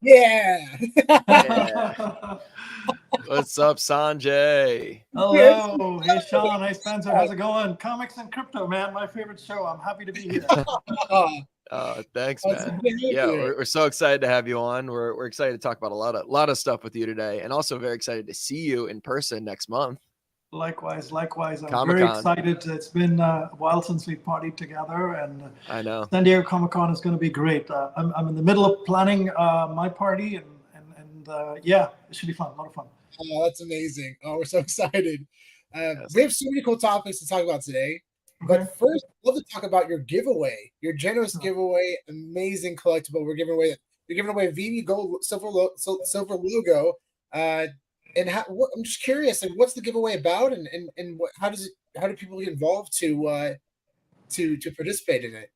Yeah. Yeah. What's up, Sanjay? Hello. Hey, Sean. Hey, Spencer. How's it going? Comics and Crypto, man. My favorite show. I'm happy to be here. Thanks, man. Yeah, we're so excited to have you on. We're excited to talk about a lot of stuff with you today, and also very excited to see you in person next month. Likewise. I'm ComiCon. very excited. It's been a while since we partied together, and I know San Diego Comic-Con is going to be great. I'm in the middle of planning my party, and yeah, it should be fun. A lot of fun. Oh, that's amazing. Oh, we're so excited. Yes. We have so many cool topics to talk about today. But first, I'd love to talk about your giveaway, your generous giveaway, amazing collectible. You're giving away VeVe Gold silver logo. And I'm just curious, like, what's the giveaway about, and how do people get involved to participate in it?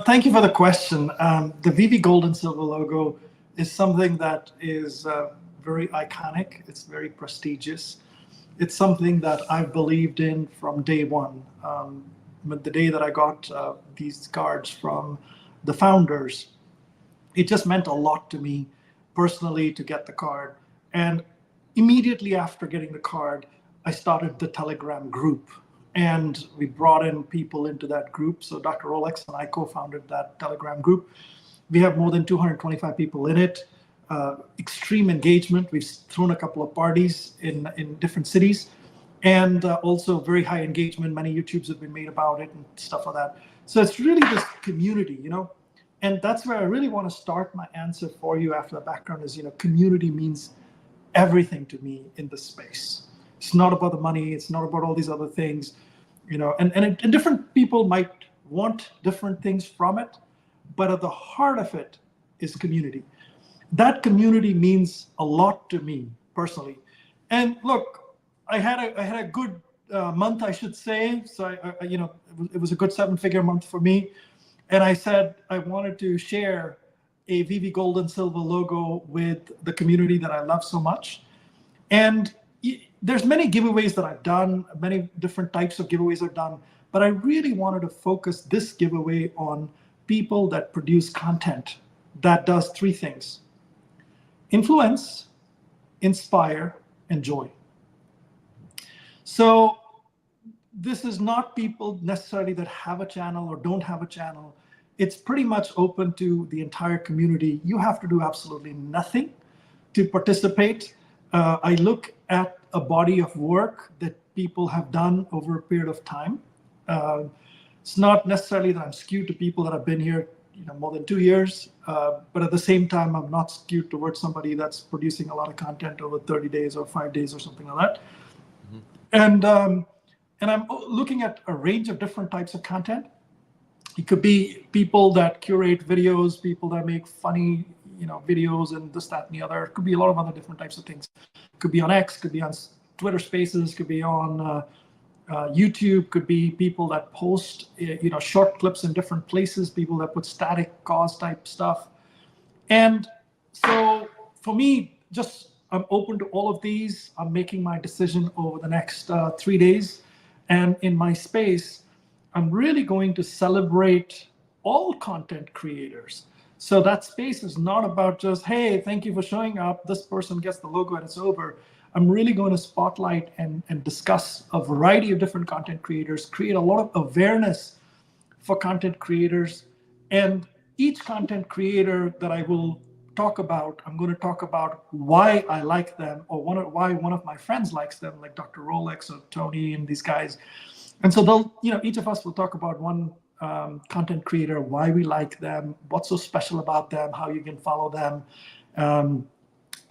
Thank you for the question. The VeVe Gold and silver logo is something that is very iconic. It's very prestigious. It's something that I've believed in from day one. The day that I got these cards from the founders, it just meant a lot to me personally to get the card. And immediately after getting the card, I started the Telegram group. And we brought in people into that group. So Dr. Rolex and I co-founded that Telegram group. We have more than 225 people in it. Extreme engagement. We've thrown a couple of parties in different cities, and also very high engagement. Many YouTubes have been made about it and stuff like that. So it's really this community, and that's where I really want to start my answer for you after the background is, community means everything to me in this space. It's not about the money. It's not about all these other things, and different people might want different things from it, but at the heart of it is community. That community means a lot to me personally. And look, I had a good month, I should say. So it was a good 7-figure month for me. And I said I wanted to share a VeVe Gold and Silver logo with the community that I love so much. And there's many giveaways that I've done, many different types of giveaways I've done, but I really wanted to focus this giveaway on people that produce content that does 3 things: influence, inspire, and joy. So this is not people necessarily that have a channel or don't have a channel. It's pretty much open to the entire community. You have to do absolutely nothing to participate. I look at a body of work that people have done over a period of time. It's not necessarily that I'm skewed to people that have been here more than 2 years, but at the same time, I'm not skewed towards somebody that's producing a lot of content over 30 days or 5 days or something like that. Mm-hmm. And I'm looking at a range of different types of content. It could be people that curate videos, people that make funny, videos and this, that, and the other. It could be a lot of other different types of things. It could be on X, could be on Twitter Spaces, could be on YouTube, could be people that post short clips in different places, people that put static cause type stuff. And so for me, I'm open to all of these. I'm making my decision over the next 3 days. And in my space, I'm really going to celebrate all content creators. So that space is not about just, hey, thank you for showing up, this person gets the logo and it's over. I'm really going to spotlight and discuss a variety of different content creators, create a lot of awareness for content creators. And each content creator that I will talk about, I'm going to talk about why I like them, or why one of my friends likes them, like Dr. Rolex or Tony and these guys. And so each of us will talk about one content creator, why we like them, what's so special about them, how you can follow them. And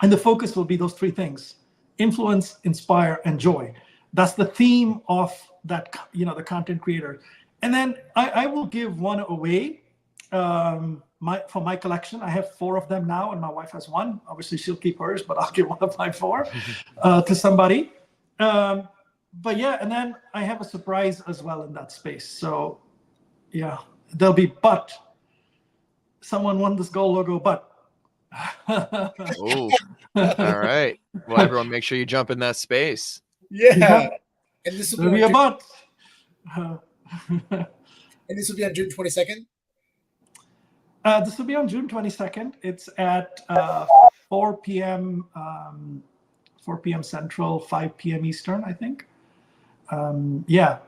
the focus will be those 3 things: influence, inspire, and joy. That's the theme of that, the content creator. And then I will give one away for my collection. I have 4 of them now, and my wife has 1. Obviously, she'll keep hers, but I'll give one of my 4 to somebody. But yeah, and then I have a surprise as well in that space. So yeah, there'll be someone won this gold logo, but. Oh, all right. Well, everyone, make sure you jump in that space. Yeah. And this will be a but. And this will be on June 22nd? This will be on June 22nd. It's at 4 p.m. 4 p.m. Central, 5 p.m. Eastern, I think. Yeah.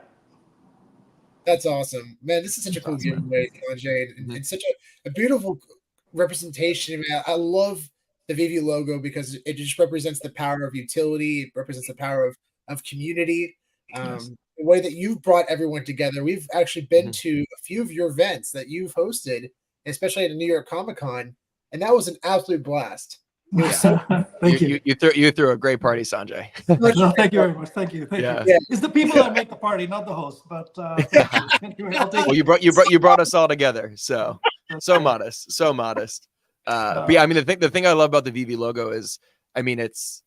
That's awesome, man. This is such a cool giveaway, Sanjay, and such a beautiful representation. Man, I love the VeVe logo because it just represents the power of utility. It represents the power of community. The way that you've brought everyone together. We've actually been to a few of your events that you've hosted, especially at the New York ComiCon, and that was an absolute blast. It was so Thank you. You threw a great party, Sanjay. No, thank you very much. Thank you. Thank you. Yeah. It's the people that make the party, not the host. But thank you. I'll take well, you brought us all together. So modest, so modest. But yeah, I mean, the thing I love about the VeVe logo is, I mean, it's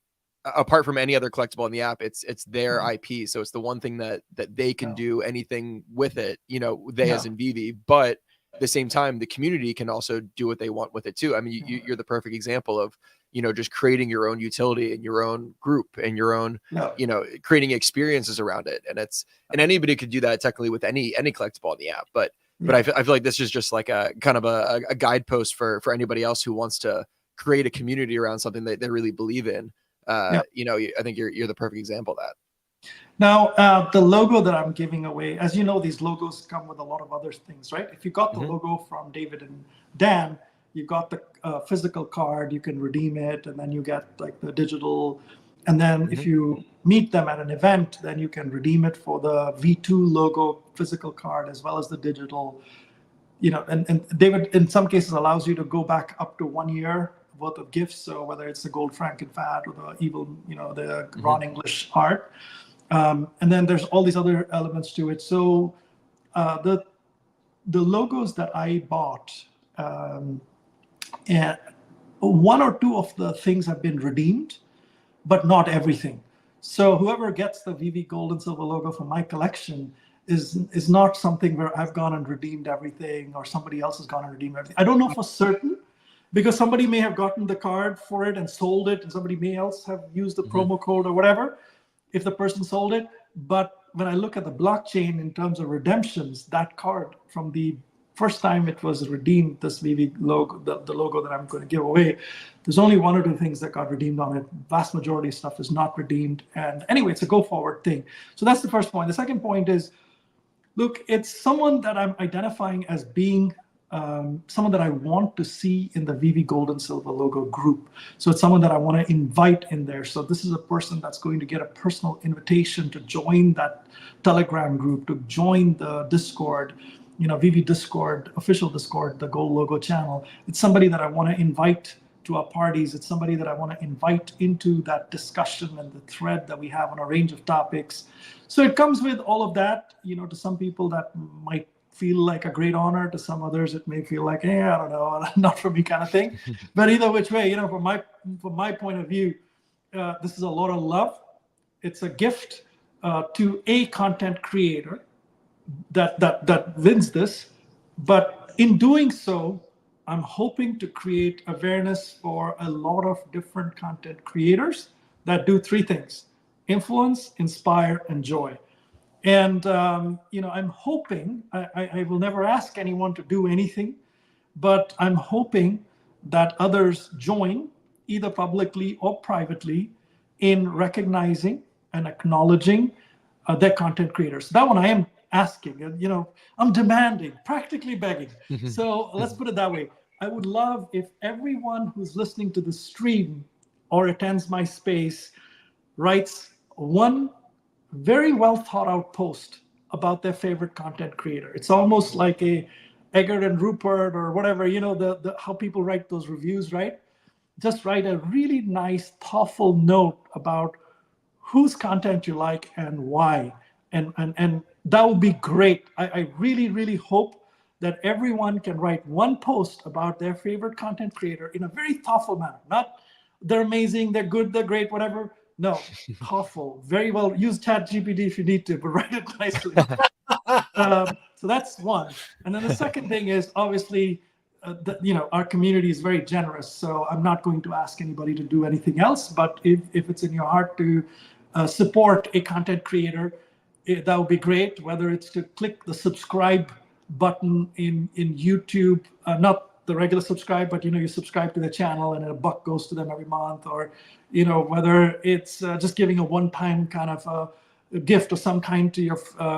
apart from any other collectible in the app, it's their IP. So it's the one thing that they can do anything with it. You know, they as in VeVe, but at the same time, the community can also do what they want with it too. I mean, you're the perfect example of, you know, just creating your own utility and your own group and your own, you know, creating experiences around it. And anybody could do that technically with any collectible in the app. But I feel like this is just like a kind of a guidepost for anybody else who wants to create a community around something that they really believe in. You know, I think you're the perfect example of that. Now, the logo that I'm giving away, as you know, these logos come with a lot of other things, right? If you got the logo from David and Dan, you got the physical card, you can redeem it, and then you get like the digital. And then if you meet them at an event, then you can redeem it for the V2 logo physical card as well as the digital. You know, and David, in some cases, allows you to go back up to 1 year worth of gifts. So whether it's the gold Frankenfat or the evil, you know, the Ron English art. And then there's all these other elements to it. So the logos that I bought, and one or two of the things have been redeemed, but not everything. So whoever gets the VeVe Gold and Silver logo from my collection is not something where I've gone and redeemed everything or somebody else has gone and redeemed everything. I don't know for certain, because somebody may have gotten the card for it and sold it, and somebody may else have used the promo code or whatever, if the person sold it. But when I look at the blockchain in terms of redemptions, that card from the first time it was redeemed, this VeVe logo, the logo that I'm going to give away, there's only one or two things that got redeemed on it. Vast majority of stuff is not redeemed. And anyway, it's a go forward thing. So that's the first point. The second point is, look, it's someone that I'm identifying as being someone that I want to see in the VeVe Gold and Silver logo group. So it's someone that I want to invite in there. So this is a person that's going to get a personal invitation to join that Telegram group, to join the Discord, you know, VeVe Discord, official Discord, the Gold logo channel. It's somebody that I want to invite to our parties. It's somebody that I want to invite into that discussion and the thread that we have on a range of topics. So it comes with all of that. You know, to some people that might feel like a great honor, to some others it may feel like, I don't know, not for me kind of thing. But either which way, you know, from my point of view, this is a lot of love. It's a gift to a content creator that wins this. But in doing so, I'm hoping to create awareness for a lot of different content creators that do three things: influence, inspire, and joy. And, you know, I'm hoping, I will never ask anyone to do anything, but I'm hoping that others join, either publicly or privately, in recognizing and acknowledging their content creators. That one I am asking, and, you know, I'm demanding, practically begging. So let's put it that way. I would love if everyone who's listening to the stream or attends my space writes one very well thought out post about their favorite content creator. It's almost like a Eggert and Rupert or whatever, you know, the how people write those reviews, right? Just write a really nice, thoughtful note about whose content you like and why. And that would be great. I really, really hope that everyone can write one post about their favorite content creator in a very thoughtful manner. Not they're amazing, they're good, they're great, whatever. No, thoughtful, very well. Use ChatGPT if you need to, but write it nicely. So that's one. And then the second thing is, obviously, you know, our community is very generous. So I'm not going to ask anybody to do anything else. But if it's in your heart to support a content creator, that would be great. Whether it's to click the subscribe button in YouTube, not the regular subscribe, but you subscribe to the channel and $1 goes to them every month, or whether it's just giving a one-time kind of a gift of some kind to your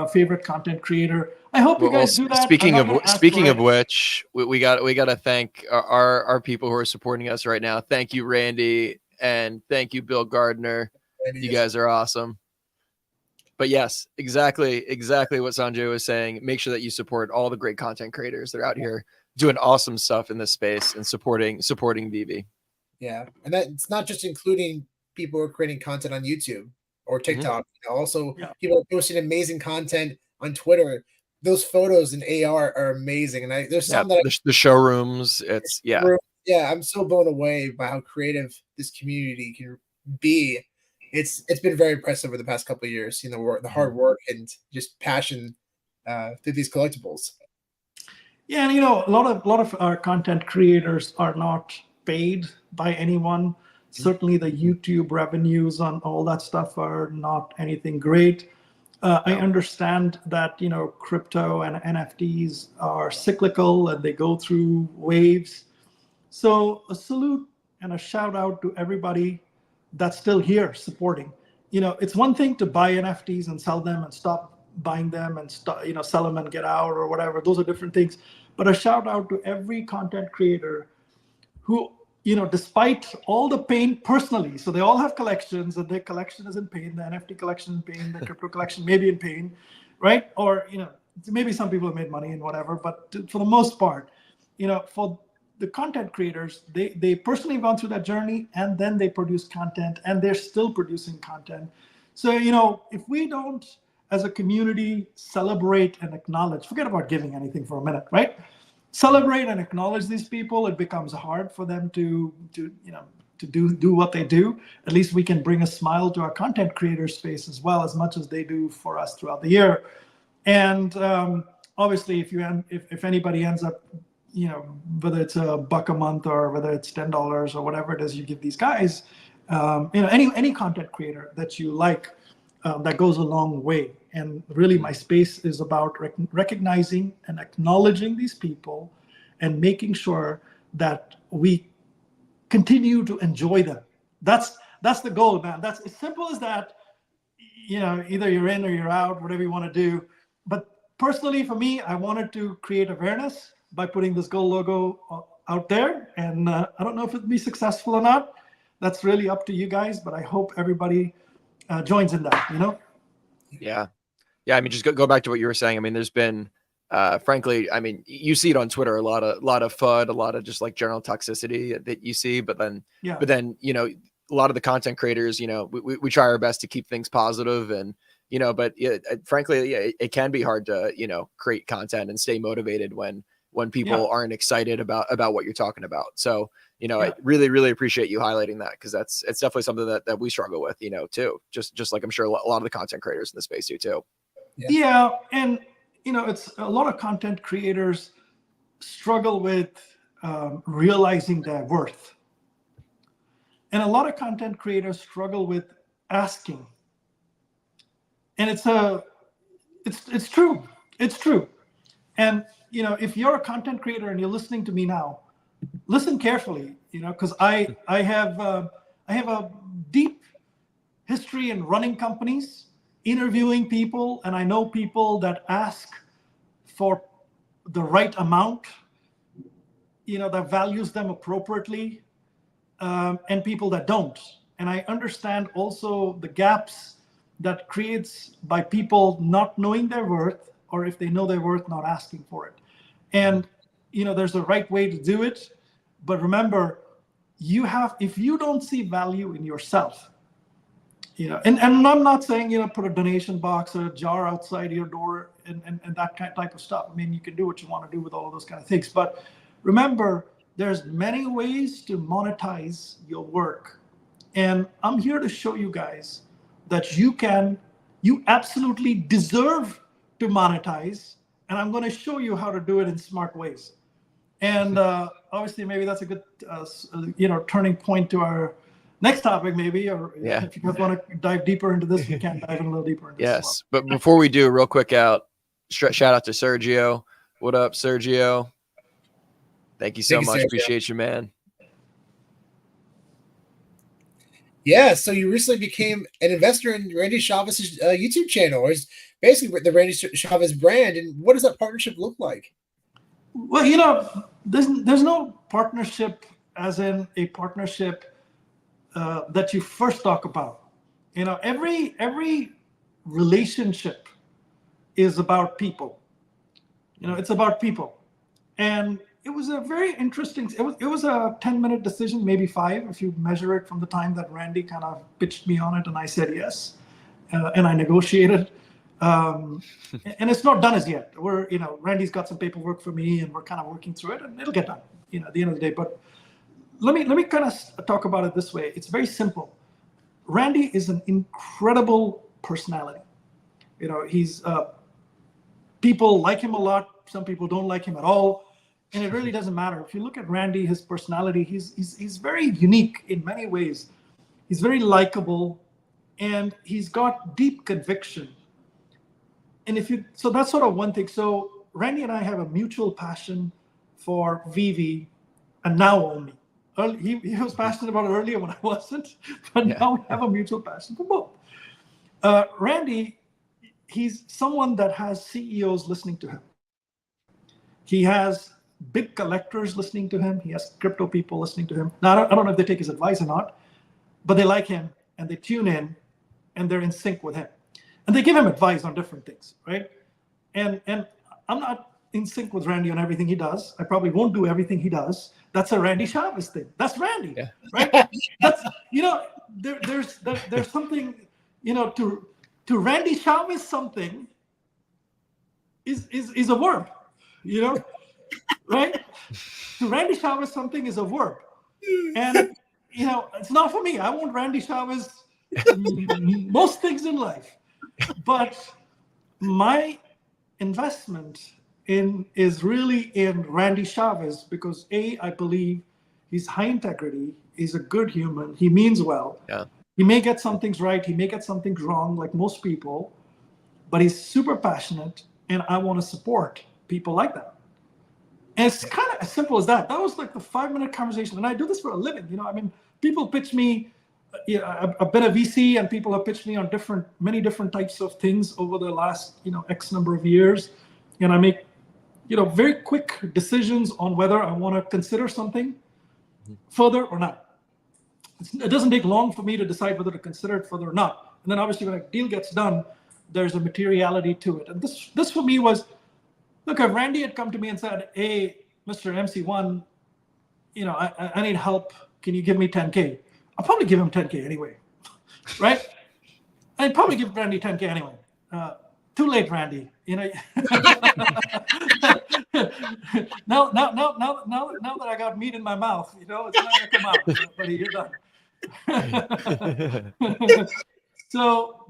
favorite content creator. I hope you guys do that. Speaking of which, we got to thank our people who are supporting us right now. Thank you, Randy, and thank you, Bill Gardner. You guys are awesome. But yes, exactly what Sanjay was saying. Make sure that you support all the great content creators that are out here doing awesome stuff in this space and supporting VeVe. Yeah, and that it's not just including people who are creating content on YouTube or TikTok. Also, people are posting amazing content on Twitter. Those photos in AR are amazing, and there's some that the showrooms. I'm so blown away by how creative this community can be. It's been very impressive over the past couple of years. The hard work and just passion through these collectibles. Yeah, and a lot of our content creators are not paid by anyone. Certainly, the YouTube revenues on all that stuff are not anything great. I understand that crypto and NFTs are cyclical and they go through waves. So a salute and a shout out to everybody that's still here supporting. It's one thing to buy NFTs and sell them and stop buying them and sell them and get out or whatever. Those are different things. But a shout out to every content creator who, despite all the pain personally, so they all have collections and their collection is in pain, the NFT collection in pain, the crypto collection may be in pain, right? Or, maybe some people have made money and whatever, but for the most part, for the content creators, they personally gone through that journey and then they produce content and they're still producing content. So, if we don't, as a community, celebrate and acknowledge, forget about giving anything for a minute, right? Celebrate and acknowledge these people, it becomes hard for them to do what they do. At least we can bring a smile to our content creators' face as well, as much as they do for us throughout the year. And obviously, if anybody ends up, whether it's $1 a month or whether it's $10 or whatever it is you give these guys, any content creator that you like, that goes a long way. And really, my space is about recognizing and acknowledging these people and making sure that we continue to enjoy them. That's the goal, man. That's as simple as that. Either you're in or you're out, whatever you want to do. But personally, for me, I wanted to create awareness by putting this gold logo out there. And I don't know if it'll be successful or not. That's really up to you guys. But I hope everybody joins in that, Yeah. I mean, just go back to what you were saying. I mean, there's been, frankly, I mean, you see it on Twitter, a lot of FUD, a lot of just like general toxicity that you see, but then, a lot of the content creators, we try our best to keep things positive and, but frankly, it can be hard to, create content and stay motivated when people aren't excited about what you're talking about. So, I really, really appreciate you highlighting that, because it's definitely something that we struggle with, too, just like I'm sure a lot of the content creators in the space do too. Yeah. And, it's a lot of content creators struggle with realizing their worth. And a lot of content creators struggle with asking. And it's true. It's true. And, if you're a content creator and you're listening to me now, listen carefully, because I have a deep history in running companies, interviewing people, and I know people that ask for the right amount, that values them appropriately, and people that don't. And I understand also the gaps that creates by people not knowing their worth, or if they know their worth, not asking for it. And, there's a right way to do it. But remember, if you don't see value in yourself, and I'm not saying, put a donation box or a jar outside your door and that type of stuff. I mean, you can do what you want to do with all of those kind of things. But remember, there's many ways to monetize your work. And I'm here to show you guys that you absolutely deserve to monetize. And I'm going to show you how to do it in smart ways. And obviously, maybe that's a good, turning point to our next topic, maybe. Or if you guys want to dive deeper into this, we can dive in a little deeper into this. Yes, but before we do, real quick shout out to Sergio. What up, Sergio? Thank you so Thank you, much. Sergio. Appreciate you, man. Yeah, so you recently became an investor in Randy Chavez's YouTube channel, or is basically the Randy Chavez brand. And what does that partnership look like? Well, you know, there's no partnership as in a partnership that you first talk about. You know, every relationship is about people. You know, it's about people. And it was a very interesting, it was a 10-minute decision, maybe 5, if you measure it from the time that Randy kind of pitched me on it and I said yes. And I negotiated. And it's not done as yet. We're, you know, Randy's got some paperwork for me and we're kind of working through it and it'll get done, you know, at the end of the day. But let me kind of talk about it this way. It's very simple. Randy is an incredible personality. You know, he's, people like him a lot. Some people don't like him at all. And it really doesn't matter. If you look at Randy, his personality, he's very unique in many ways. He's very likable and he's got deep conviction. And so that's sort of one thing. So Randy and I have a mutual passion for VeVe and now only. He was passionate about it earlier when I wasn't, but now we have a mutual passion for both. Randy, he's someone that has CEOs listening to him. He has big collectors listening to him. He has crypto people listening to him. Now, I don't know if they take his advice or not, but they like him and they tune in and they're in sync with him. And they give him advice on different things, right? And I'm not in sync with Randy on everything he does. I probably won't do everything he does. That's a Randy Chavez thing. That's Randy, right? That's, you know, there's something, you know, to Randy Chavez something is a verb, you know, right? To Randy Chavez something is a verb. And, you know, it's not for me. I want Randy Chavez most things in life. But my investment is really in Randy Chavez because I believe he's high integrity. He's a good human. He means well. Yeah. He may get some things right. He may get some things wrong, like most people. But he's super passionate, and I want to support people like that. And it's kind of as simple as that. That was like the 5-minute conversation, and I do this for a living. You know, I mean, people pitch me. I've been a VC, and people have pitched me on many different types of things over the last, you know, X number of years, and I make, you know, very quick decisions on whether I want to consider something further or not. It doesn't take long for me to decide whether to consider it further or not. And then obviously when a deal gets done, there's a materiality to it. And this for me was, look, if Randy had come to me and said, hey, Mr. MC1, you know, I need help. Can you give me 10K? I'll probably give him 10K anyway, right? I'd probably give Randy 10K anyway. Too late, Randy. You know. now that I got meat in my mouth, you know, it's not gonna come out. Buddy, you're done. So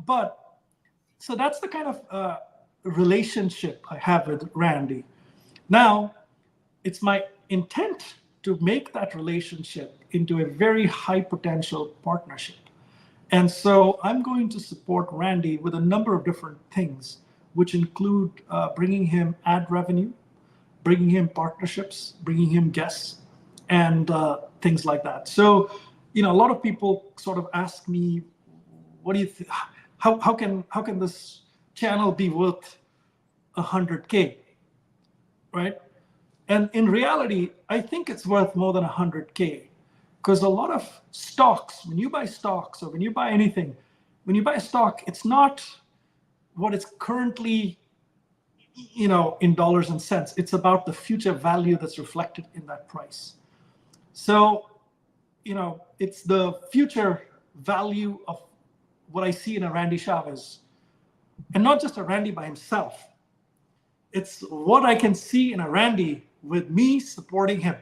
that's the kind of relationship I have with Randy. Now, it's my intent to make that relationship into a very high potential partnership. And so I'm going to support Randy with a number of different things, which include bringing him ad revenue, bringing him partnerships, bringing him guests, and things like that. So, you know, a lot of people sort of ask me, what do you think? How can this channel be worth 100K, right? And in reality, I think it's worth more than 100K. Because a lot of stocks, when you buy stocks or when you buy anything, when you buy a stock, it's not what it's currently, you know, in dollars and cents. It's about the future value that's reflected in that price. So, you know, it's the future value of what I see in a Randy Chavez. And not just a Randy by himself. It's what I can see in a Randy with me supporting him.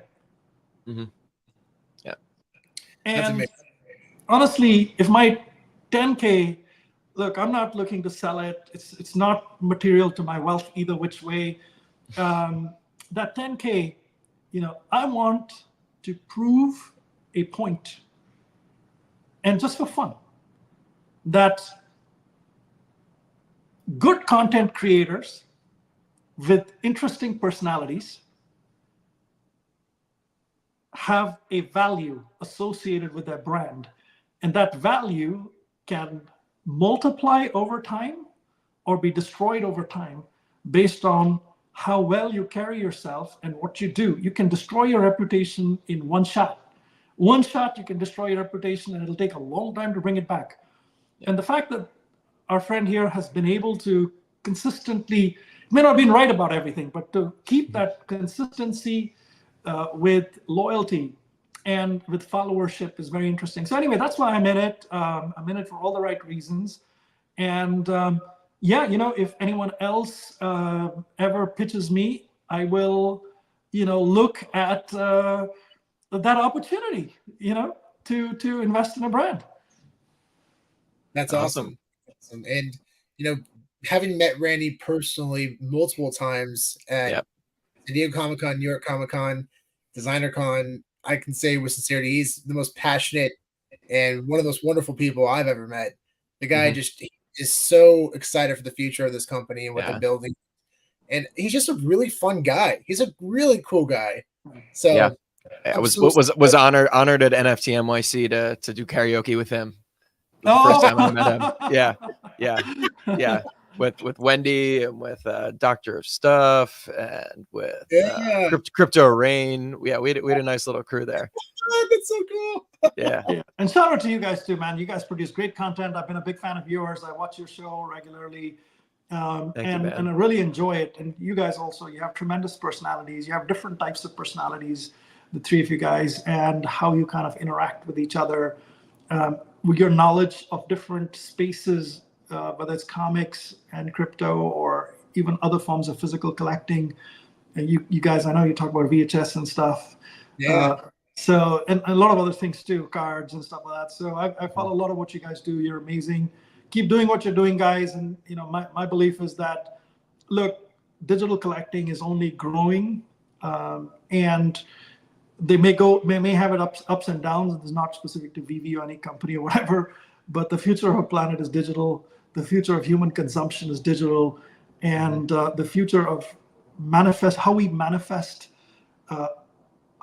Mm-hmm. And honestly, if my 10K, look, I'm not looking to sell it. It's not material to my wealth either which way. That 10K, you know, I want to prove a point, and just for fun, that good content creators with interesting personalities have a value associated with their brand, and that value can multiply over time or be destroyed over time based on how well you carry yourself and what you do. You can destroy your reputation in one shot. One shot, you can destroy your reputation, and it'll take a long time to bring it back. And the fact that our friend here has been able to consistently, may not have been right about everything, but to keep that consistency with loyalty and with follower-ship is very interesting. So anyway, that's why I'm in it. I'm in it for all the right reasons. And yeah, you know, if anyone else ever pitches me, I will, you know, look at that opportunity, you know, to invest in a brand. That's awesome. And, you know, having met Randy personally multiple times at San Diego Comic-Con, New York Comic-Con, Designer Con, I can say with sincerity, he's the most passionate and one of the most wonderful people I've ever met. The guy just is so excited for the future of this company and what they're building. And he's just a really fun guy. He's a really cool guy. So I was honored at NFT NYC to do karaoke with him. The first time I met him. Yeah. With Wendy and with Doctor of Stuff and with Crypto Rain. Yeah, we had a nice little crew there. That's so cool. Yeah. And shout out to you guys too, man. You guys produce great content. I've been a big fan of yours. I watch your show regularly. And I really enjoy it. And you guys also, you have tremendous personalities. You have different types of personalities, the three of you guys, and how you kind of interact with each other. With your knowledge of different spaces, whether it's comics and crypto or even other forms of physical collecting. And you guys, I know you talk about VHS and stuff. So, and a lot of other things too, cards and stuff like that. So I follow a lot of what you guys do. You're amazing. Keep doing what you're doing, guys. And, you know, my belief is that, look, digital collecting is only growing, and they may have it ups and downs. It's not specific to VeVe or any company or whatever, but the future of our planet is digital. The future of human consumption is digital, and the future of how we manifest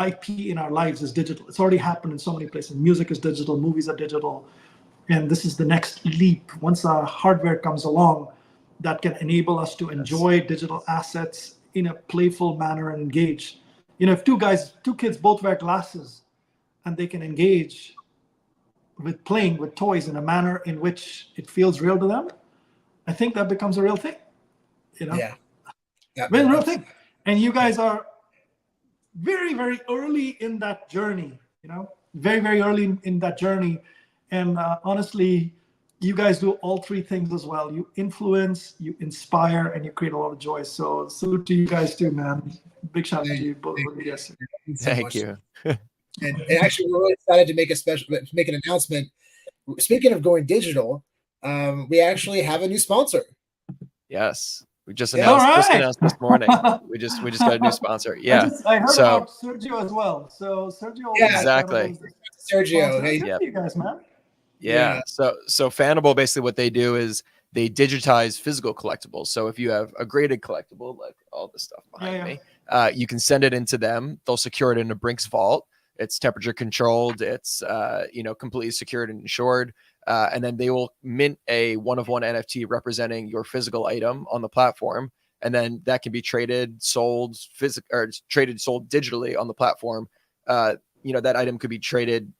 IP in our lives is digital. It's already happened in so many places. Music is digital, movies are digital, and this is the next leap. Once our hardware comes along, that can enable us to enjoy digital assets in a playful manner and engage. You know, if two kids both wear glasses and they can engage with playing with toys in a manner in which it feels real to them, I think that becomes a real thing. You know? Yeah. Real thing. And you guys are very, very early in that journey, you know, very, very early in that journey. And honestly, you guys do all three things as well. You influence, you inspire, and you create a lot of joy. So salute to you guys too, man. Big shout out to you both. Yes. Thank you. And actually, we're really excited to make an announcement. Speaking of going digital, we actually have a new sponsor. Yes, we just announced this morning. We just got a new sponsor. Yeah, I heard about Sergio as well. So Sergio, exactly. Sergio, hey, you guys, man. Yeah. So Fanable, basically what they do is they digitize physical collectibles. So if you have a graded collectible, like all the stuff behind me, you can send it into them. They'll secure it in a Brinks vault. It's temperature controlled. It's completely secured and insured. And then they will mint a one-of-one NFT representing your physical item on the platform. And then that can be traded, sold digitally on the platform. That item could be traded,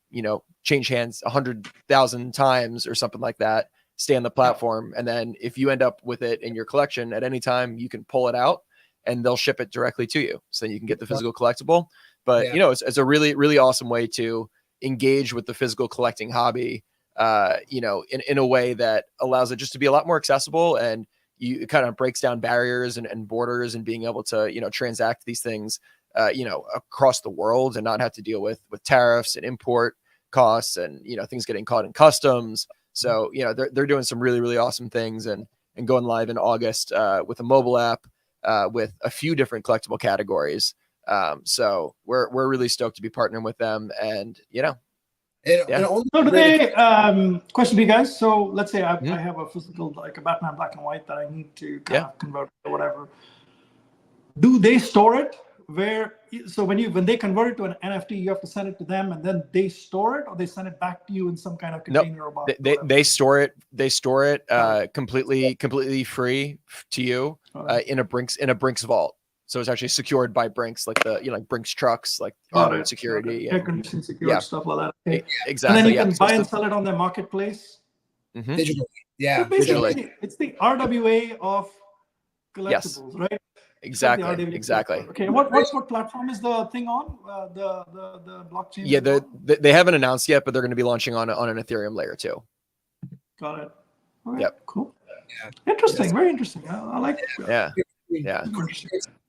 change hands 100,000 times or something like that, stay on the platform. And then if you end up with it in your collection at any time, you can pull it out and they'll ship it directly to you. So you can get the physical collectible. But, it's a really, really awesome way to engage with the physical collecting hobby, in a way that allows it just to be a lot more accessible, and it kind of breaks down barriers and borders, and being able to, transact these things, across the world and not have to deal with tariffs and import costs and, things getting caught in customs. So, they're doing some really, really awesome things and going live in August with a mobile app with a few different collectible categories. So we're really stoked to be partnering with them, and So today, question for you guys. So let's say I have a physical, like a Batman black and white that I need to kind of convert or whatever. Do they store it so when they convert it to an NFT, you have to send it to them and then they store it, or they send it back to you in some kind of container or box? They store it. They store it completely free to you in a Brinks vault. So it's actually secured by Brinks, like like Brinks trucks, like auto security, air conditioning security, stuff like that. Okay. Exactly. And then you can buy and sell it on their marketplace. Digitally. Yeah. So basically, it's the RWA of collectibles, right? Exactly. Exactly. Okay. What platform is the thing on? The blockchain? Yeah, they haven't announced yet, but they're going to be launching on an Ethereum layer too. Got it. All right, Yep. Cool. Yeah. Interesting. Very interesting. I like it. Yeah.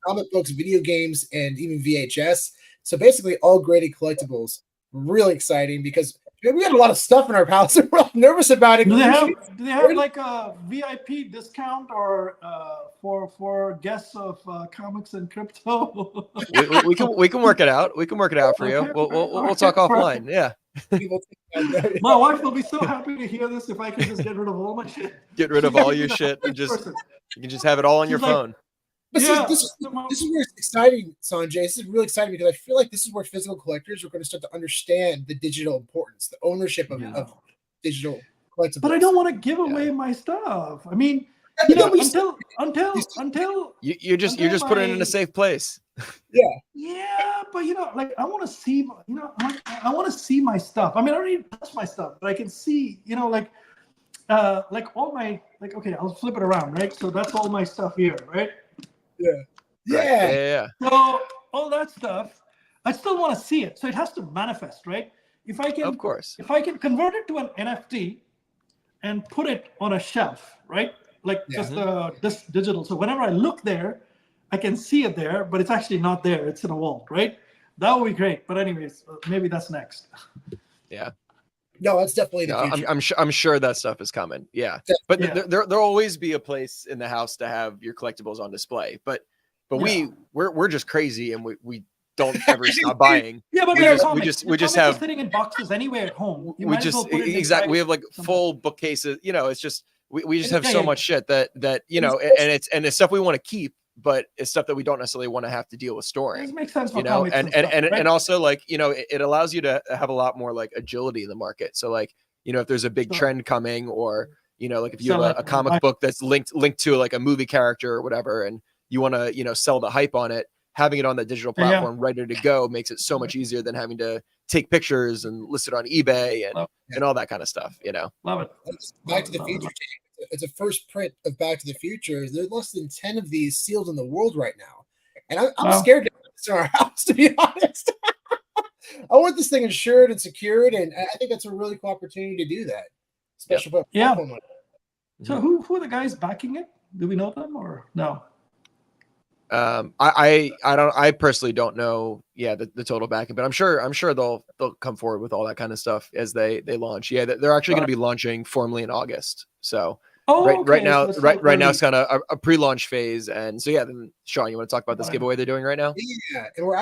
Comic books, video games, and even VHS. So basically, all graded collectibles. Really exciting because we had a lot of stuff in our house and we're nervous about it. Do they have like a VIP discount or for guests of comics and crypto? we can work it out. We can work it out for you. We'll talk offline. Yeah. My wife will be so happy to hear this if I can just get rid of all my shit. Get rid of all your shit and you can just have it all on your phone. But this is where it's exciting, Sanjay. This is really exciting because I feel like this is where physical collectors are going to start to understand the digital importance, the ownership of digital collectibles. But I don't want to give away my stuff. I mean, until you're just putting it in a safe place. Yeah, but like I want to see, I want to see my stuff. I mean, I don't need to touch my stuff, but I can see, like all my, okay, I'll flip it around, right? So that's all my stuff here, right? Yeah. So all that stuff, I still want to see it. So it has to manifest, right? If I can, of course, if I can convert it to an NFT and put it on a shelf, right? Like just this digital. So whenever I look there, I can see it there, but it's actually not there. It's in a vault, right? That would be great. But anyways, maybe that's next. Yeah. No, that's definitely the future. I'm sure that stuff is coming. Yeah. But there'll always be a place in the house to have your collectibles on display. But we're just crazy and we don't ever stop buying. Yeah, but we just have sitting in boxes anywhere at home. We have like full bookcases. It's just we just have so much shit that and it's stuff we want to keep, but it's stuff that we don't necessarily want to have to deal with storing. It makes sense, and also like it allows you to have a lot more like agility in the market. So like if there's a big trend coming, or like if you have a comic book that's linked to like a movie character or whatever, and you want to sell the hype on it, having it on that digital platform ready to go makes it so much easier than having to take pictures and list it on eBay and all that kind of stuff. Love it. Back to the Future. It's a first print of Back to the Future. There's less than 10 of these sealed in the world right now. And I'm scared to put this in our house, to be honest. I want this thing insured and secured, and I think that's a really cool opportunity to do that. Especially So who are the guys backing it? Do we know them or no? I personally don't know the total backing, but I'm sure they'll come forward with all that kind of stuff as they launch. They're actually going to be launching formally in August. So right now it's kind of a pre-launch phase. And so then Sean, you want to talk about this giveaway they're doing right now? Yeah, and we're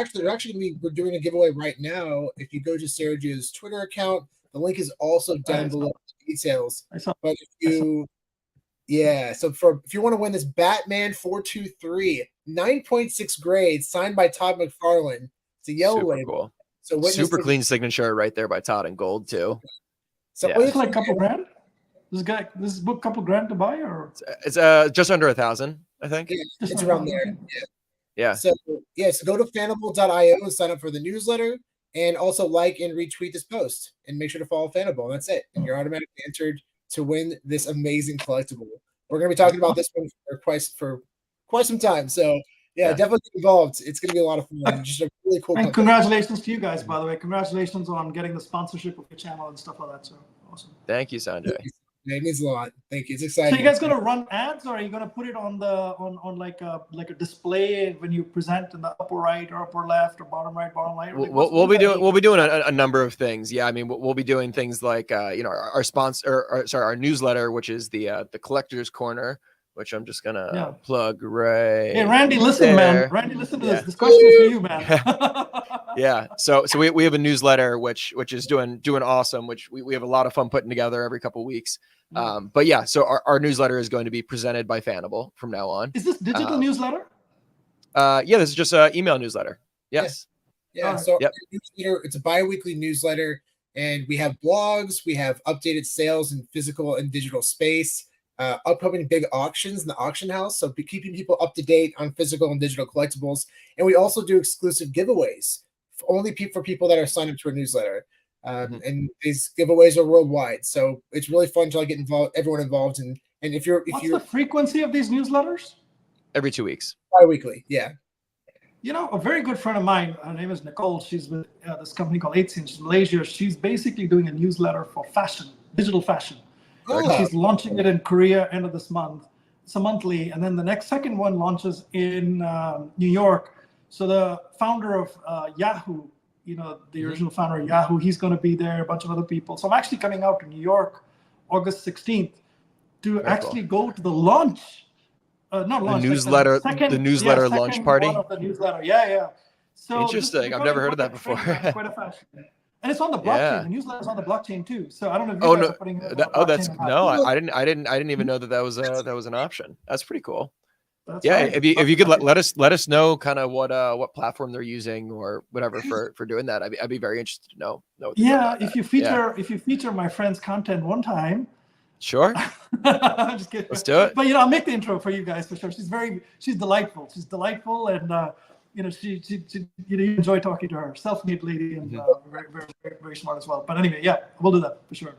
doing a giveaway right now. If you go to Sergio's Twitter account, the link is also down below the details. But if you want to win this Batman 423 9.6 grade signed by Todd McFarlane, it's a yellow label. Cool. So super clean signature right there by Todd in gold too. So it's like a couple grand. This book couple grand to buy, or it's just under 1,000, I think. Yeah, it's around there. Yeah. So go to Fanable.io and sign up for the newsletter, and also like and retweet this post, and make sure to follow Fanable. And that's it, and you're automatically entered to win this amazing collectible. We're going to be talking about this one for quite some time. So definitely get involved. It's going to be a lot of fun. Just a really cool. And congratulations to you guys, by the way. Congratulations on getting the sponsorship of your channel and stuff like that. So awesome. Thank you, Sanjay. It means a lot. Thank you. It's exciting. So you guys going to run ads, or are you going to put it on like a display when you present in the upper right or upper left or bottom right, bottom right? We'll be doing a number of things. Yeah, I mean we'll be doing things like our sponsor, our newsletter, which is the Collector's Corner, which I'm just gonna plug right. Hey, Randy, listen, man. Randy, listen to this. This question is for you, man. Yeah. So we have a newsletter which is doing awesome, which we have a lot of fun putting together every couple of weeks. So our newsletter is going to be presented by Fanable from now on. Is this digital newsletter? Yeah, this is just an email newsletter. Yes. Yeah. So Yep. newsletter, it's a bi-weekly newsletter, and we have blogs, we have updated sales in physical and digital space, upcoming big auctions in the auction house. So keeping people up to date on physical and digital collectibles. And we also do exclusive giveaways only for people that are signed up to our newsletter. And these giveaways are worldwide. So it's really fun to get everyone involved. And if you're the frequency of these newsletters? Every 2 weeks. Bi-weekly, yeah. You know, a very good friend of mine, her name is Nicole. She's with this company called 8 Inch in Malaysia. She's basically doing a newsletter for fashion, digital fashion. Oh. She's launching it in Korea end of this month. It's a monthly. And then the second one launches in New York. So the founder of Yahoo, the original founder of Yahoo, he's going to be there, a bunch of other people. So I'm actually coming out to New York August 16th to go to the launch. Not launch. The newsletter, the newsletter launch party. One of the newsletter. Yeah. So interesting. I've never heard of that before. Quite a fashion. And it's on the blockchain. Yeah. The newsletter's on the blockchain too. So I don't know if you guys are putting it on the blockchain. I didn't even know that was an option. That's pretty cool. That's yeah, right. if you could let us know kind of what platform they're using or whatever for doing that. I'd be very interested to know. Yeah, if you feature my friend's content one time. Sure. I'm just kidding. Let's do it. But I'll make the intro for you guys for sure. She's delightful. She's delightful, and she you enjoy talking to her. Self-made lady and very, very, very, very smart as well. But anyway, yeah, we'll do that for sure.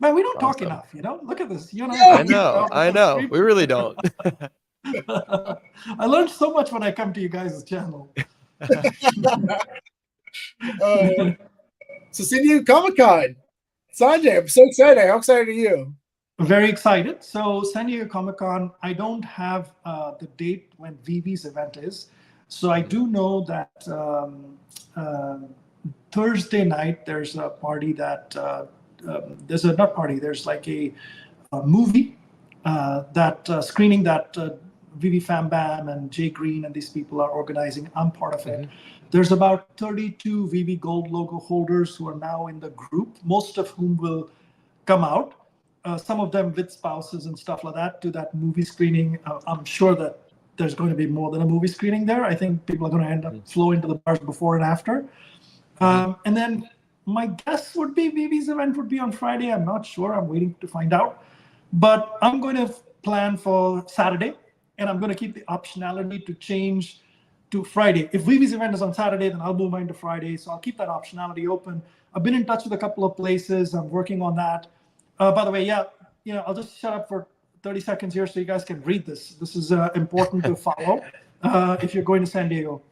Man, we don't talk enough. Look at this. I know. We really don't. I learned so much when I come to you guys' channel. So San Diego ComiCon. Sanjay, I'm so excited. How excited are you? Very excited. So San Diego ComiCon, I don't have the date when VeVe's event is. So I do know that Thursday night there's a party that there's like a movie that screening that VeVe Fam Bam and Jay Green and these people are organizing. I'm part of it. There's about 32 VeVe Gold logo holders who are now in the group, most of whom will come out. Some of them with spouses and stuff like that to that movie screening. I'm sure that there's going to be more than a movie screening there. I think people are going to end up flowing to the bars before and after. And then my guess would be VeVe's event would be on Friday. I'm not sure. I'm waiting to find out. But I'm going to plan for Saturday, and I'm going to keep the optionality to change to Friday. If VeVe's event is on Saturday, then I'll move mine to Friday. So I'll keep that optionality open. I've been in touch with a couple of places. I'm working on that. By the way, I'll just shut up for 30 seconds here so you guys can read this. This is important to follow if you're going to San Diego.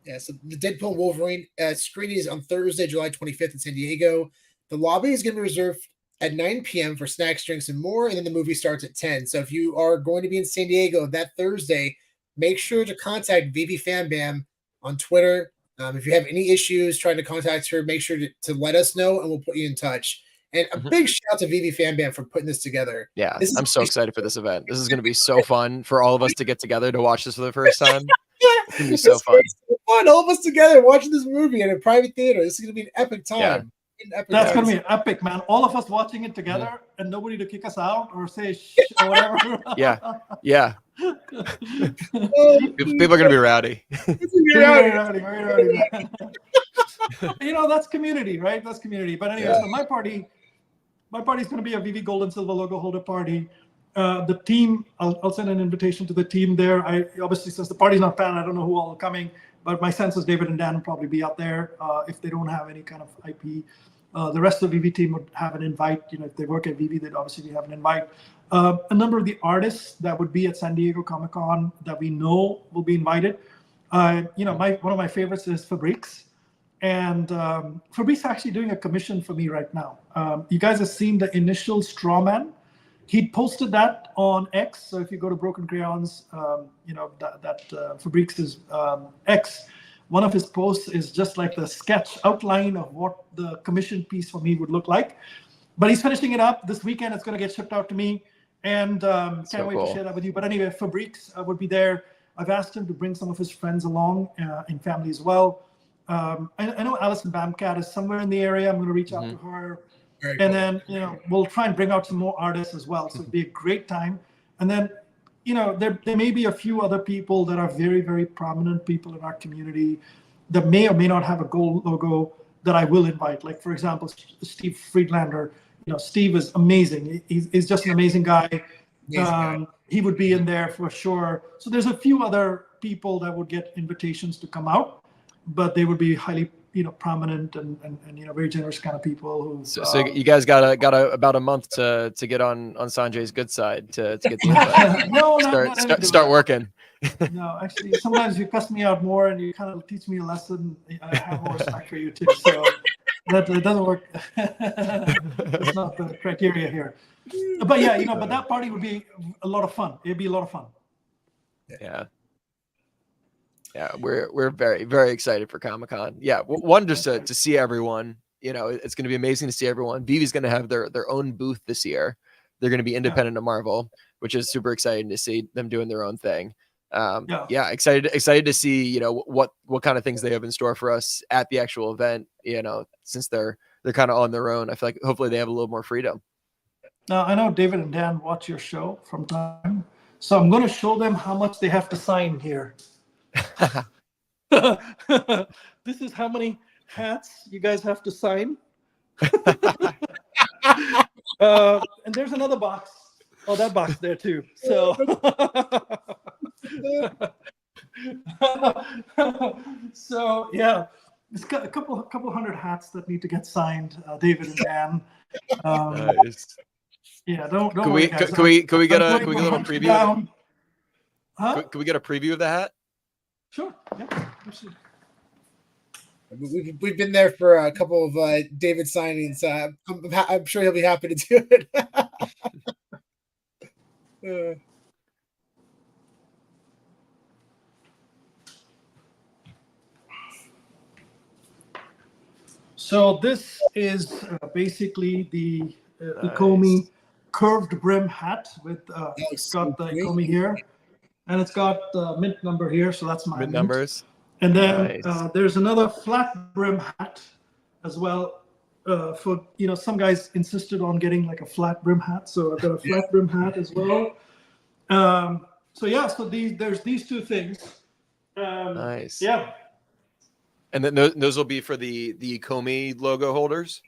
Yeah, so the Deadpool Wolverine screening is on Thursday, July 25th in San Diego. The lobby is going to be reserved at 9 p.m. for snacks, drinks, and more, and then the movie starts at 10. So if you are going to be in San Diego that Thursday, make sure to contact VeVe Fam Bam on Twitter. If you have any issues trying to contact her, make sure to let us know, and we'll put you in touch. And a big shout out to VeVe Fam Bam for putting this together. Yeah, I'm so excited for this event. This is going to be so fun for all of us to get together to watch this for the first time. It's going to be so fun. All of us together watching this movie in a private theater. This is going to be an epic time. Yeah. That's going to be epic, man. All of us watching it together and nobody to kick us out or say shh or whatever. Yeah. People are going to be rowdy. Very rowdy. That's community, right? That's community. But anyway, so my party's going to be a VeVe Gold and Silver logo holder party. The team, I'll send an invitation to the team there. I obviously, since the party's not planned, I don't know who all are coming. But my sense is David and Dan will probably be out there if they don't have any kind of IP. The rest of the VeVe team would have an invite. If they work at VeVe, they'd obviously have an invite. A number of the artists that would be at San Diego Comic-Con that we know will be invited. One of my favorites is Fabriks. And Fabriks is actually doing a commission for me right now. You guys have seen the initial straw man. He posted that on X. So if you go to Broken Crayons, Fabriks is X. One of his posts is just like the sketch outline of what the commission piece for me would look like. But he's finishing it up this weekend. It's going to get shipped out to me, and can't wait to share that with you. But anyway, Fabriks would be there. I've asked him to bring some of his friends along in family as well. I know Alison Bamcat is somewhere in the area. I'm going to reach out to her. Very and then, we'll try and bring out some more artists as well. So it'll be a great time. And then there may be a few other people that are very, very prominent people in our community that may or may not have a gold logo that I will invite. Like, for example, Steve Friedlander. Steve is amazing. He's just an amazing guy. He would be in there for sure. So there's a few other people that would get invitations to come out, but they would be highly prominent and very generous kind of people who. So you guys got about a month to get on Sanjay's good side to get the invite. Start working. No, actually, sometimes you cuss me out more and you kind of teach me a lesson. I have more respect for you too. So that doesn't work. That's not the criteria here. But yeah, but that party would be a lot of fun. It'd be a lot of fun. Yeah, we're very, very excited for ComiCon. Yeah, one, just to see everyone. It's going to be amazing to see everyone. VeVe's going to have their own booth this year. They're going to be independent of Marvel, which is super exciting to see them doing their own thing. Excited to see what kind of things they have in store for us at the actual event. Since they're kind of on their own, I feel like hopefully they have a little more freedom. Now, I know David and Dan watch your show from time, so I'm going to show them how much they have to sign here. This is how many hats you guys have to sign. And there's another box. Oh, that box there too. So, so yeah, it's got a couple hundred hats that need to get signed. David and Dan. Nice. Yeah, don't. Can we get a little preview? Can we get a preview of the hat? Sure. Yeah. Absolutely. We've been there for a couple of David signings. I'm sure he'll be happy to do it. So this is basically the Ecomi curved brim hat with it's got the Ecomi here, and it's got the mint number here, so that's my mint numbers. And then there's another flat brim hat as well. For some guys insisted on getting like a flat brim hat, so I've got a flat brim hat as well. So there's these two things. Nice. Yeah. And then those will be for the Ecomi logo holders?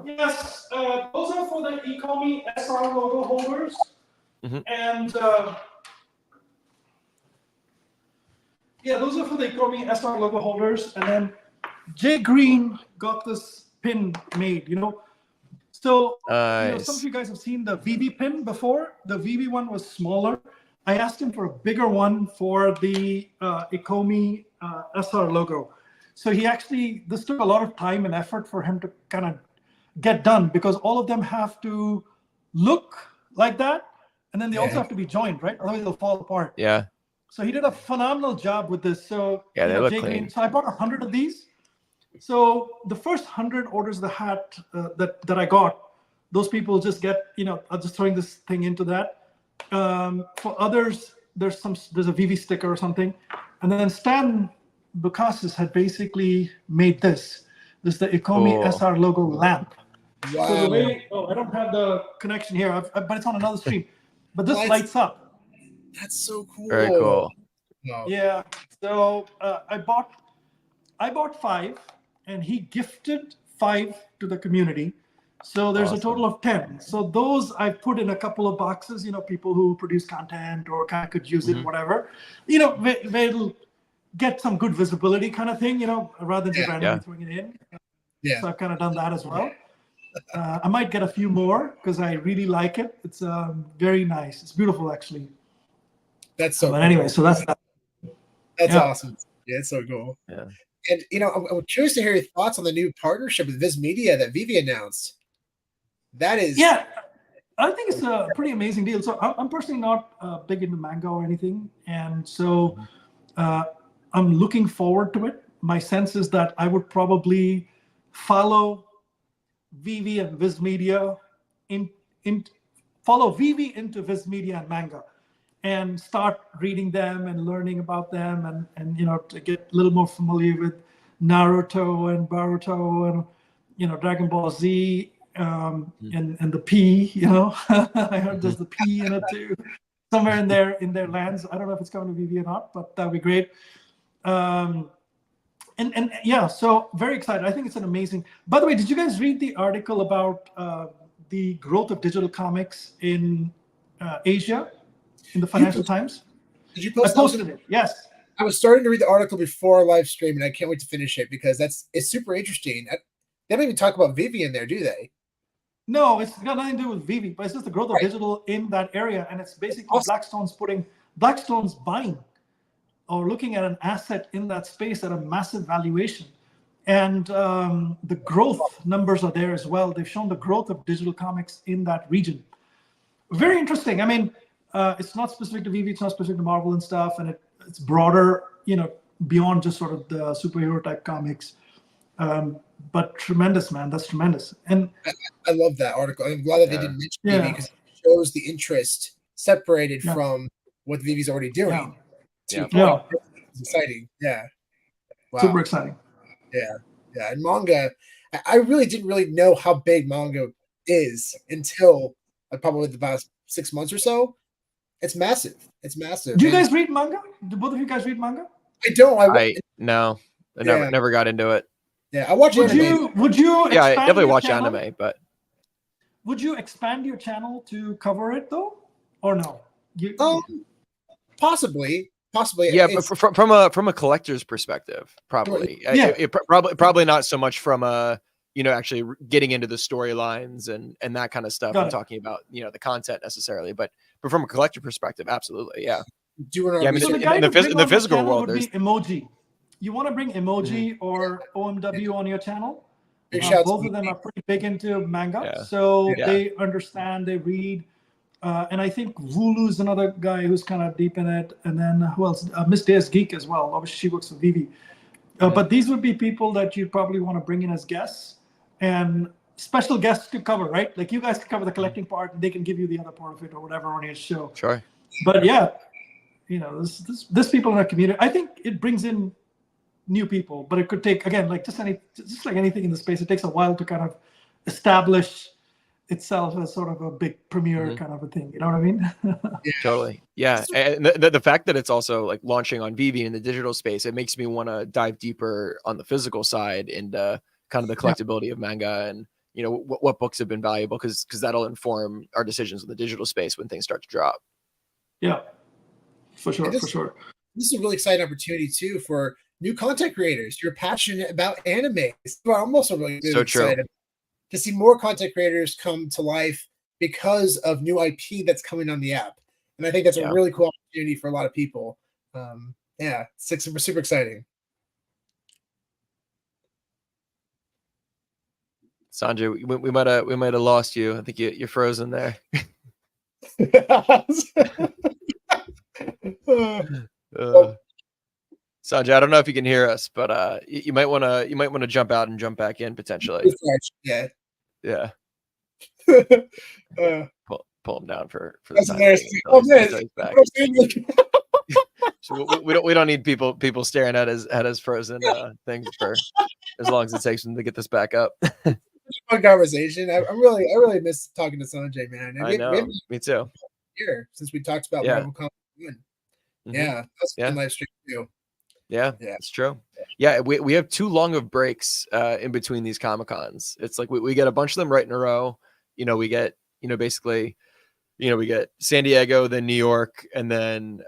Yes, those are for the Ecomi SR logo holders. Mm-hmm. And those are for the Ecomi SR logo holders. And then Jay Green got this pin made, So some of you guys have seen the VeVe pin before. The VeVe one was smaller. I asked him for a bigger one for the Ecomi SR logo. So this took a lot of time and effort for him to kind of get done, because all of them have to look like that, and then they also have to be joined, right? Otherwise they'll fall apart. Yeah. So he did a phenomenal job with this. So they look clean. So I bought 100 of these. So the first 100 orders of the hat that I got, those people just get, I'm just throwing this thing into that. For others, there's a VeVe sticker or something. And then Stan Bukasis had basically made this. This is the Ecomi SR logo lamp. Wow. So the way, I don't have the connection here, but it's on another stream. But this lights up. That's so cool. Very cool. Wow. Yeah. So I bought 5, and he gifted 5 to the community. So there's a total of 10. So those I put in a couple of boxes, people who produce content or kind of could use it, whatever. They'll get some good visibility kind of thing, rather than just randomly throwing it in. Yeah. So I've kind of done that as well. I might get a few more because I really like it. It's very nice. It's beautiful, actually. That's so. But anyway, so that's that. That's awesome. Yeah, it's so cool. Yeah. And I'm curious to hear your thoughts on the new partnership with Viz Media that VeVe announced. That is. Yeah, I think it's a pretty amazing deal. So I'm personally not big into manga or anything, and so I'm looking forward to it. My sense is that I would probably follow VeVe and Viz Media follow VeVe into Viz Media and Manga, and start reading them and learning about them, and to get a little more familiar with Naruto and Boruto and Dragon Ball Z and the P. I heard there's the P in it too. somewhere in their lands. I don't know if it's coming to VeVe or not, but that'd be great. And yeah, so very excited. I think it's an amazing. By the way, did you guys read the article about the growth of digital comics in Asia in the Financial Times? Did you post? I posted it. Yes. I was starting to read the article before our live stream, and I can't wait to finish it because it's super interesting. They don't even talk about VeVe in there, do they? No, it's got nothing to do with VeVe, but it's just the growth of digital in that area, and it's basically Blackstone's buying or looking at an asset in that space at a massive valuation, and the growth numbers are there as well. They've shown the growth of digital comics in that region. Very interesting. I mean, it's not specific to VeVe, it's not specific to Marvel and stuff, and it's broader, beyond just sort of the superhero type comics. But tremendous, man. That's tremendous. And I love that article. I'm glad that they didn't mention VeVe because it shows the interest separated from what VeVe's already doing. Yeah. It's exciting. Yeah. Wow. Super exciting. Yeah. Yeah. And manga, I really didn't know how big manga is until probably the past 6 months or so. It's massive. It's massive. Do you guys read manga? Do both of you guys read manga? I don't. No. I never got into it. Yeah, I watch anime. Would you yeah, I definitely watch anime, but would you expand your channel to cover it though? Or no? Possibly. Yeah, but from a collector's perspective, probably. Yeah. Probably not so much from a actually getting into the storylines and that kind of stuff and talking about the content necessarily, but from a collector perspective, absolutely, yeah. I mean, so in the physical world, there's emoji. You want to bring emoji or OMW on your channel? Both of them are pretty big into manga, so they understand, they read, and I think Vulu is another guy who's kind of deep in it, and then who else? Miss Days Geek as well. Obviously, she works for VeVe. But these would be people that you'd probably want to bring in as guests and special guests to cover, right? Like you guys can cover the collecting part, and they can give you the other part of it or whatever on your show. Sure. But yeah, this people in our community, I think it brings in new people, but it could take, again, like just like anything in the space, it takes a while to kind of establish itself as sort of a big premiere kind of a thing. You know what I mean? Totally. Yeah. And the fact that it's also like launching on VeVe in the digital space, it makes me want to dive deeper on the physical side into kind of the collectability of manga and, what books have been valuable because that'll inform our decisions in the digital space when things start to drop. Yeah, for sure. For sure. This is a really exciting opportunity too for new content creators. You're passionate about anime. I'm also really excited to see more content creators come to life because of new IP that's coming on the app. And I think that's a really cool opportunity for a lot of people. It's super exciting. Sanjay, we might have lost you. I think you're frozen there. Sanjay, I don't know if you can hear us, but you might want to jump out and jump back in potentially. Yeah. Pull him down for the time. So we don't need people staring at his frozen things for as long as it takes them to get this back up. Fun conversation. I really miss talking to Sanjay, man. I know. Me too. Here since we talked about Marvel Comic Con. Yeah, that's a fun live stream too. Yeah, it's true. Yeah, we have too long of breaks in between these Comic-Cons. It's like we get a bunch of them right in a row. We get basically we get San Diego, then New York, and then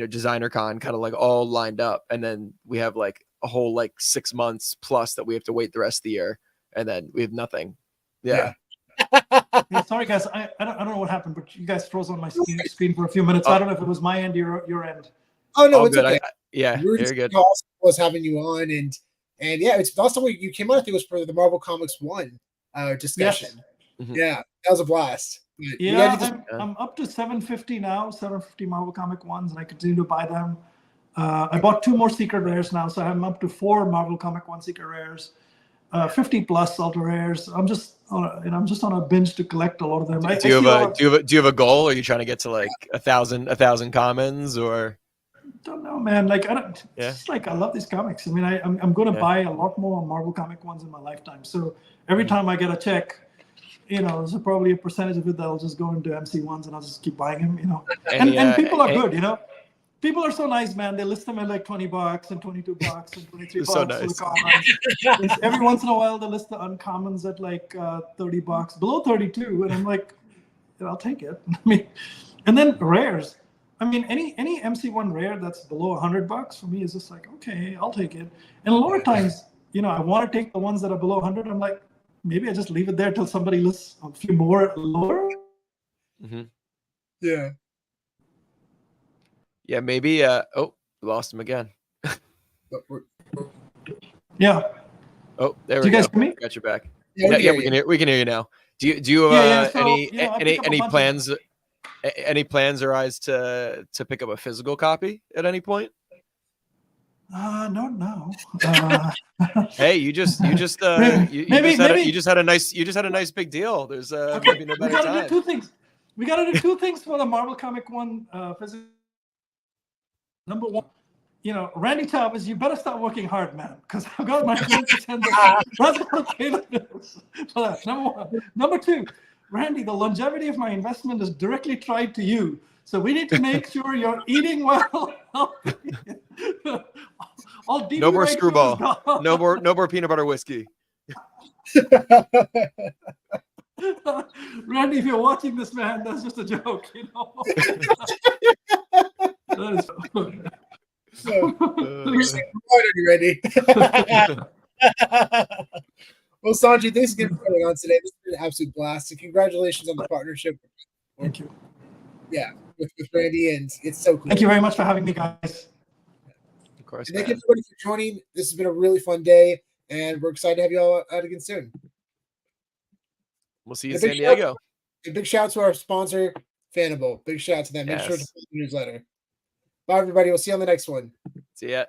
Designer Con kind of like all lined up, and then we have like a whole like 6 months plus that we have to wait the rest of the year, and then we have nothing. Yeah, sorry guys, I don't know what happened, but you guys froze on my screen for a few minutes. I don't know if it was my end or your end. Oh no, it's okay. Very good. Was having you on, and yeah, it's the last time you came on. I think it was for the Marvel Comics 1 discussion. Yes. Yeah, that was a blast. I'm up to 750 now, 750 Marvel Comic 1s, and I continue to buy them. I bought 2 more secret rares now, so I'm up to 4 Marvel Comic 1 secret rares, 50 plus ultra rares. I'm just on a binge to collect a lot of them. Do you have a goal? Are you trying to get to like 1,000 commons or? Don't know, man. Like I love these comics. I mean, I'm going to buy a lot more Marvel Comic 1s in my lifetime. So every time I get a check, there's probably a percentage of it that'll just go into MC1s, and I'll just keep buying them. Any, And people are good, People are so nice, man. They list them at like $20 and $22 and $23 So for nice. the commons. Every once in a while, they list the uncommons at like $30, below 32, and I'm like, I'll take it. I mean, and then rares. I mean, any MC1 rare that's below $100 for me is just like, okay, I'll take it. And a lot of times, I want to take the ones that are below 100. I'm like, maybe I just leave it there till somebody lists a few more lower. Mm-hmm. Yeah. Yeah, maybe. Oh, we lost him again. Yeah. Oh, there Do we you guys go. hear me? Got you back. Yeah, we can hear you now. Do you have Yeah, so, I pick up a any bunch of- plans? Any plans or eyes to pick up a physical copy at any point? No. Hey, you just had a nice big deal. There's maybe no better we gotta time. do two things. We gotta do two things for the Marvel Comic One physical. Number one, Randy Chavez, you better start working hard, man, because I've got my 10%. That's gonna pay the bills for that. Number one. Number two, Randy, the longevity of my investment is directly tied to you. So we need to make sure you're eating well. No more screwball. No more peanut butter whiskey. Randy, if you're watching this, man, that's just a joke, That is Are you ready? Well, Sanjay, thanks again for coming on today. This has been an absolute blast. And congratulations on the partnership. Thank you. Yeah, with Randy, and it's so cool. Thank you very much for having me, guys. Of course. And thank you everybody for joining. This has been a really fun day, and we're excited to have you all out again soon. We'll see you in San Diego. A big shout out to our sponsor, Fanable. Big shout out to them. Make sure to follow the newsletter. Bye, everybody. We'll see you on the next one. See ya.